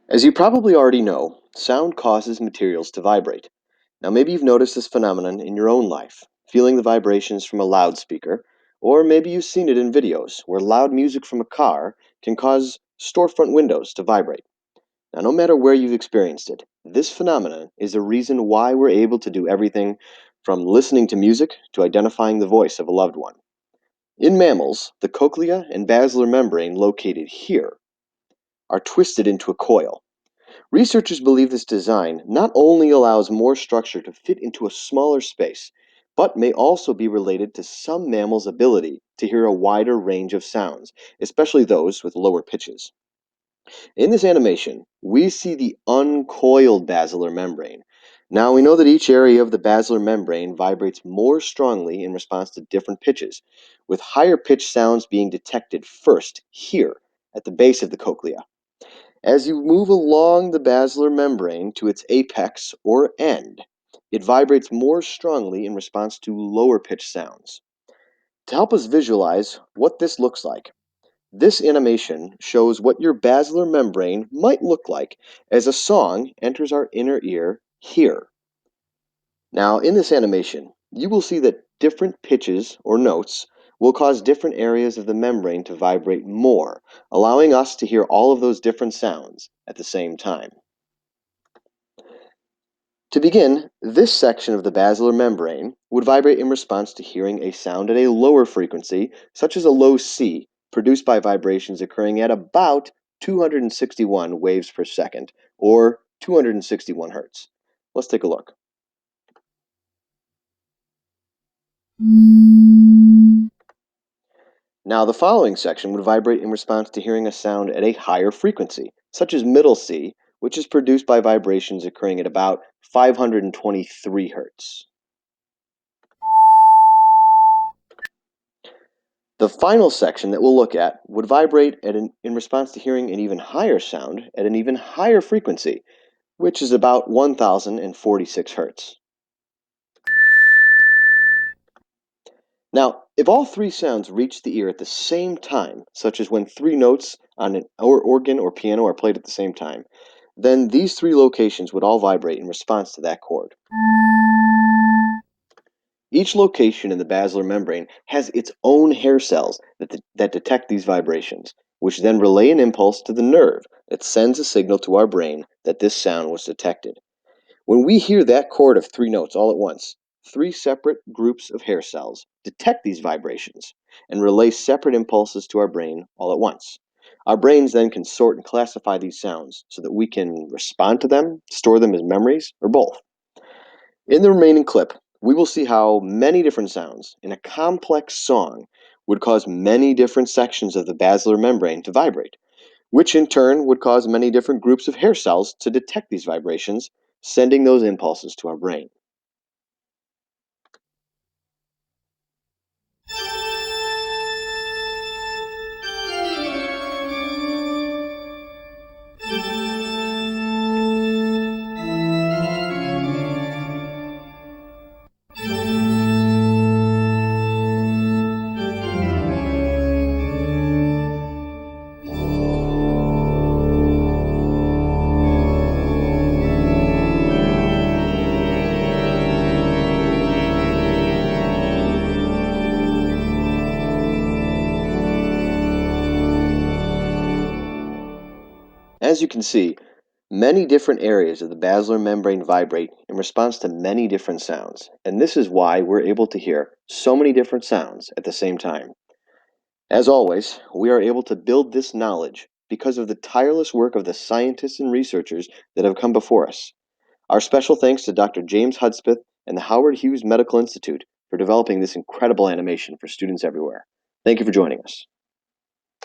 As you probably already know, sound causes materials to vibrate. Now, maybe you've noticed this phenomenon in your own life, feeling the vibrations from a loudspeaker, or maybe you've seen it in videos where loud music from a car can cause storefront windows to vibrate. Now, no matter where you've experienced it, this phenomenon is a reason why we're able to do everything from listening to music to identifying the voice of a loved one. In mammals, the cochlea and basilar membrane located here are twisted into a coil. Researchers believe this design not only allows more structure to fit into a smaller space, but may also be related to some mammals' ability to hear a wider range of sounds, especially those with lower pitches. In this animation, we see the uncoiled basilar membrane. Now we know that each area of the basilar membrane vibrates more strongly in response to different pitches, with higher pitched sounds being detected first here at the base of the cochlea. As you move along the basilar membrane to its apex or end, it vibrates more strongly in response to lower pitched sounds. To help us visualize what this looks like, this animation shows what your basilar membrane might look like as a song enters our inner ear here. Now, in this animation, you will see that different pitches or notes will cause different areas of the membrane to vibrate more, allowing us to hear all of those different sounds at the same time. To begin, this section of the basilar membrane would vibrate in response to hearing a sound at a lower frequency, such as a low C, produced by vibrations occurring at about 261 waves per second, or 261 hertz. Let's take a look. Now, the following section would vibrate in response to hearing a sound at a higher frequency, such as middle C, which is produced by vibrations occurring at about 523 hertz. The final section that we'll look at would vibrate in response to hearing an even higher sound at an even higher frequency, which is about 1046 hertz. Now, if all three sounds reach the ear at the same time, such as when three notes on an organ or piano are played at the same time, then these three locations would all vibrate in response to that chord. Each location in the basilar membrane has its own hair cells that detect these vibrations, which then relay an impulse to the nerve that sends a signal to our brain that this sound was detected. When we hear that chord of three notes all at once, three separate groups of hair cells detect these vibrations and relay separate impulses to our brain all at once. Our brains then can sort and classify these sounds so that we can respond to them, store them as memories, or both. In the remaining clip, we will see how many different sounds in a complex song would cause many different sections of the basilar membrane to vibrate, which in turn would cause many different groups of hair cells to detect these vibrations, sending those impulses to our brain. As you can see, many different areas of the basilar membrane vibrate in response to many different sounds, and this is why we're able to hear so many different sounds at the same time. As always, we are able to build this knowledge because of the tireless work of the scientists and researchers that have come before us. Our special thanks to Dr. James Hudspeth and the Howard Hughes Medical Institute for developing this incredible animation for students everywhere. Thank you for joining us.